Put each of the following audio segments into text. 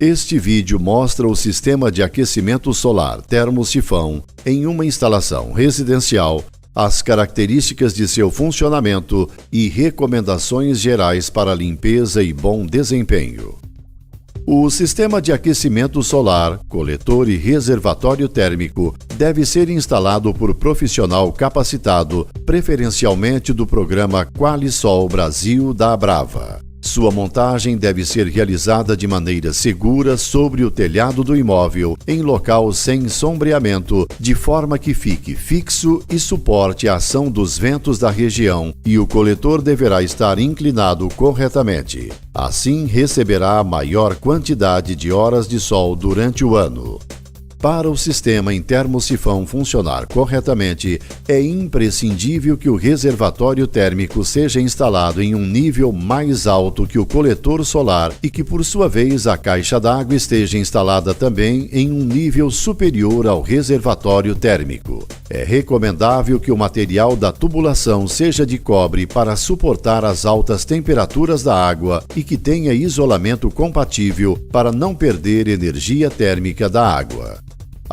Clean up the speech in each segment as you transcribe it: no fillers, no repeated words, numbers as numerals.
Este vídeo mostra o sistema de aquecimento solar termosifão em uma instalação residencial, as características de seu funcionamento e recomendações gerais para limpeza e bom desempenho. O sistema de aquecimento solar, coletor e reservatório térmico deve ser instalado por profissional capacitado, preferencialmente do programa Qualisol Brasil da Abrava. Sua montagem deve ser realizada de maneira segura sobre o telhado do imóvel, em local sem sombreamento, de forma que fique fixo e suporte a ação dos ventos da região, e o coletor deverá estar inclinado corretamente. Assim, receberá a maior quantidade de horas de sol durante o ano. Para o sistema em termosifão funcionar corretamente, é imprescindível que o reservatório térmico seja instalado em um nível mais alto que o coletor solar e que, por sua vez, a caixa d'água esteja instalada também em um nível superior ao reservatório térmico. É recomendável que o material da tubulação seja de cobre para suportar as altas temperaturas da água e que tenha isolamento compatível para não perder energia térmica da água.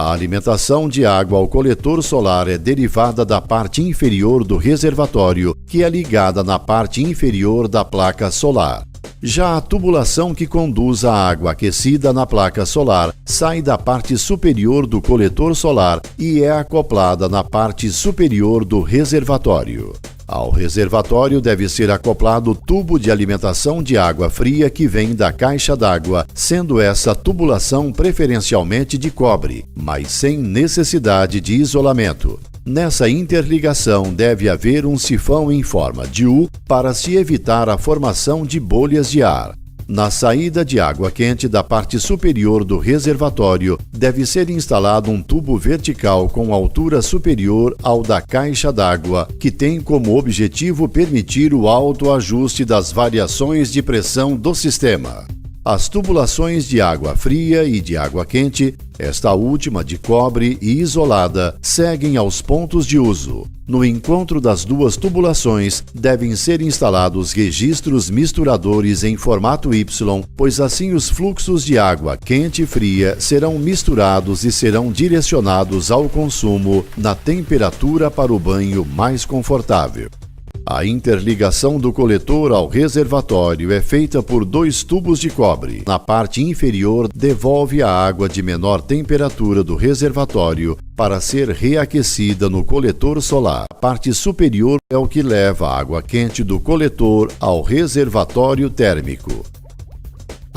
A alimentação de água ao coletor solar é derivada da parte inferior do reservatório, que é ligada na parte inferior da placa solar. Já a tubulação que conduz a água aquecida na placa solar sai da parte superior do coletor solar e é acoplada na parte superior do reservatório. Ao reservatório deve ser acoplado o tubo de alimentação de água fria que vem da caixa d'água, sendo essa tubulação preferencialmente de cobre, mas sem necessidade de isolamento. Nessa interligação deve haver um sifão em forma de U para se evitar a formação de bolhas de ar. Na saída de água quente da parte superior do reservatório, deve ser instalado um tubo vertical com altura superior ao da caixa d'água, que tem como objetivo permitir o autoajuste das variações de pressão do sistema. As tubulações de água fria e de água quente, esta última de cobre e isolada, seguem aos pontos de uso. No encontro das duas tubulações, devem ser instalados registros misturadores em formato Y, pois assim os fluxos de água quente e fria serão misturados e serão direcionados ao consumo na temperatura para o banho mais confortável. A interligação do coletor ao reservatório é feita por dois tubos de cobre. Na parte inferior, devolve a água de menor temperatura do reservatório para ser reaquecida no coletor solar. A parte superior é o que leva a água quente do coletor ao reservatório térmico.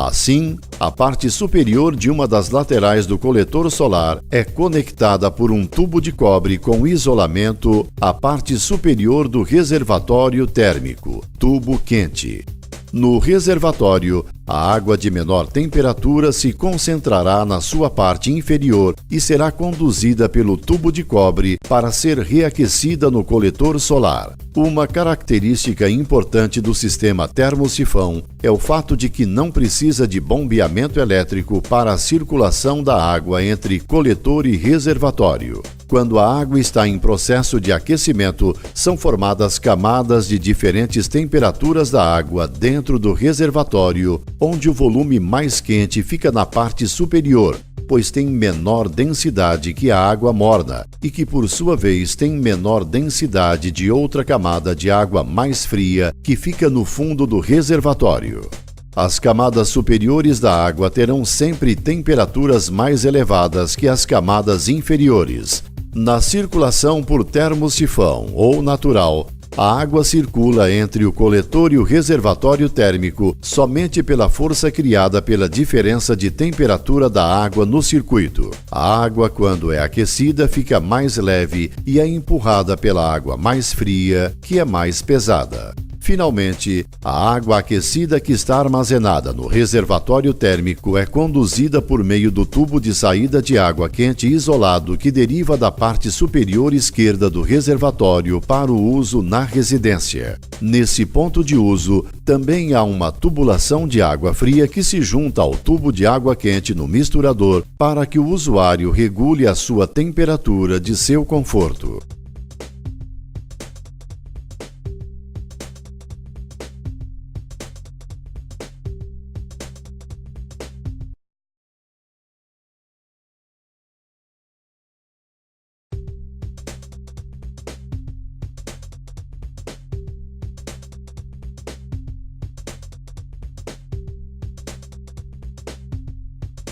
Assim, a parte superior de uma das laterais do coletor solar é conectada por um tubo de cobre com isolamento à parte superior do reservatório térmico, tubo quente. No reservatório, a água de menor temperatura se concentrará na sua parte inferior e será conduzida pelo tubo de cobre para ser reaquecida no coletor solar. Uma característica importante do sistema termosifão é o fato de que não precisa de bombeamento elétrico para a circulação da água entre coletor e reservatório. Quando a água está em processo de aquecimento, são formadas camadas de diferentes temperaturas da água dentro do reservatório, onde o volume mais quente fica na parte superior, pois tem menor densidade que a água morna e que, por sua vez, tem menor densidade de outra camada de água mais fria que fica no fundo do reservatório. As camadas superiores da água terão sempre temperaturas mais elevadas que as camadas inferiores. Na circulação por termosifão ou natural, a água circula entre o coletor e o reservatório térmico somente pela força criada pela diferença de temperatura da água no circuito. A água, quando é aquecida, fica mais leve e é empurrada pela água mais fria, que é mais pesada. Finalmente, a água aquecida que está armazenada no reservatório térmico é conduzida por meio do tubo de saída de água quente isolado que deriva da parte superior esquerda do reservatório para o uso na residência. Nesse ponto de uso, também há uma tubulação de água fria que se junta ao tubo de água quente no misturador para que o usuário regule a sua temperatura de seu conforto.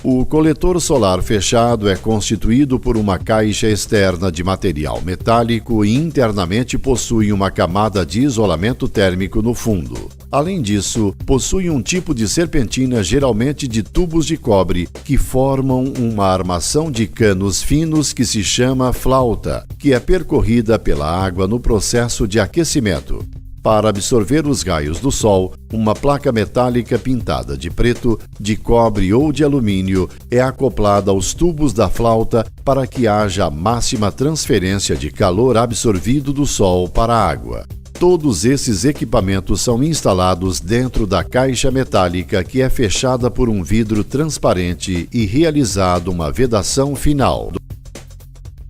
O coletor solar fechado é constituído por uma caixa externa de material metálico e internamente possui uma camada de isolamento térmico no fundo. Além disso, possui um tipo de serpentina geralmente de tubos de cobre que formam uma armação de canos finos que se chama flauta, que é percorrida pela água no processo de aquecimento. Para absorver os raios do sol, uma placa metálica pintada de preto, de cobre ou de alumínio é acoplada aos tubos da flauta para que haja a máxima transferência de calor absorvido do sol para a água. Todos esses equipamentos são instalados dentro da caixa metálica que é fechada por um vidro transparente e realizada uma vedação final.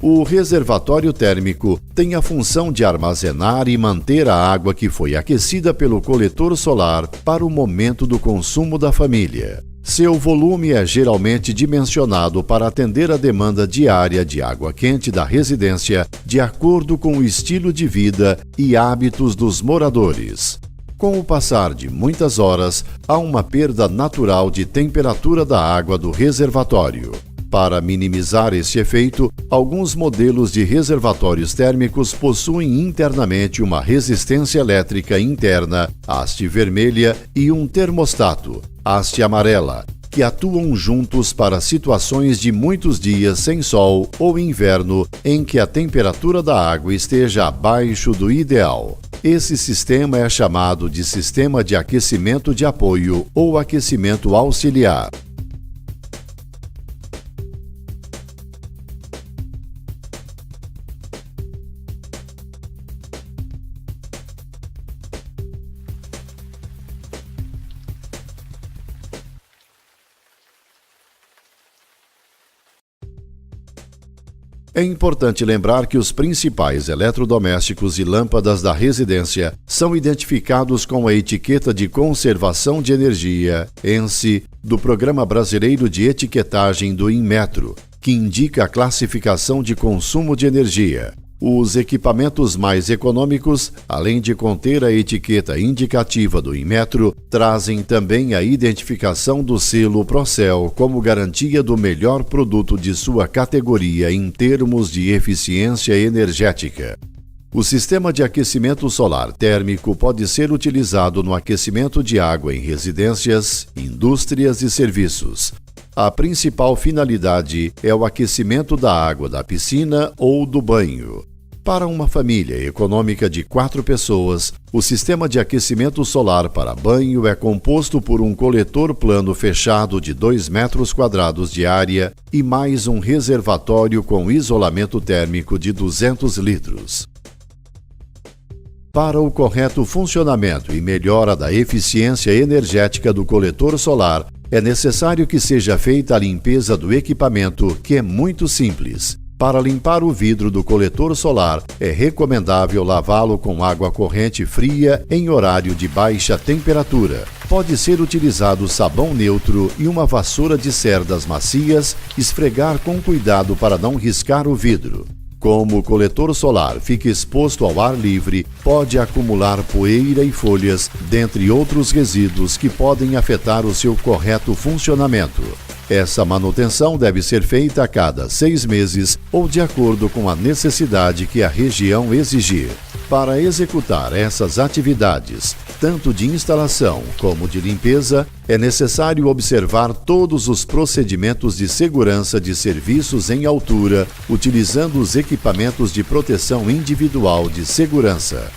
O reservatório térmico tem a função de armazenar e manter a água que foi aquecida pelo coletor solar para o momento do consumo da família. Seu volume é geralmente dimensionado para atender a demanda diária de água quente da residência, de acordo com o estilo de vida e hábitos dos moradores. Com o passar de muitas horas, há uma perda natural de temperatura da água do reservatório. Para minimizar esse efeito, alguns modelos de reservatórios térmicos possuem internamente uma resistência elétrica interna, haste vermelha, e um termostato, haste amarela, que atuam juntos para situações de muitos dias sem sol ou inverno em que a temperatura da água esteja abaixo do ideal. Esse sistema é chamado de sistema de aquecimento de apoio ou aquecimento auxiliar. É importante lembrar que os principais eletrodomésticos e lâmpadas da residência são identificados com a etiqueta de conservação de energia, ENSE, do Programa Brasileiro de Etiquetagem do Inmetro, que indica a classificação de consumo de energia. Os equipamentos mais econômicos, além de conter a etiqueta indicativa do Inmetro, trazem também a identificação do selo Procel como garantia do melhor produto de sua categoria em termos de eficiência energética. O sistema de aquecimento solar térmico pode ser utilizado no aquecimento de água em residências, indústrias e serviços. A principal finalidade é o aquecimento da água da piscina ou do banho. Para uma família econômica de 4 pessoas, o sistema de aquecimento solar para banho é composto por um coletor plano fechado de 2 metros quadrados de área e mais um reservatório com isolamento térmico de 200 litros. Para o correto funcionamento e melhora da eficiência energética do coletor solar, é necessário que seja feita a limpeza do equipamento, que é muito simples. Para limpar o vidro do coletor solar, é recomendável lavá-lo com água corrente fria em horário de baixa temperatura. Pode ser utilizado sabão neutro e uma vassoura de cerdas macias, esfregar com cuidado para não riscar o vidro. Como o coletor solar fica exposto ao ar livre, pode acumular poeira e folhas, dentre outros resíduos que podem afetar o seu correto funcionamento. Essa manutenção deve ser feita a cada 6 meses ou de acordo com a necessidade que a região exigir. Para executar essas atividades, tanto de instalação como de limpeza, é necessário observar todos os procedimentos de segurança de serviços em altura, utilizando os equipamentos de proteção individual de segurança.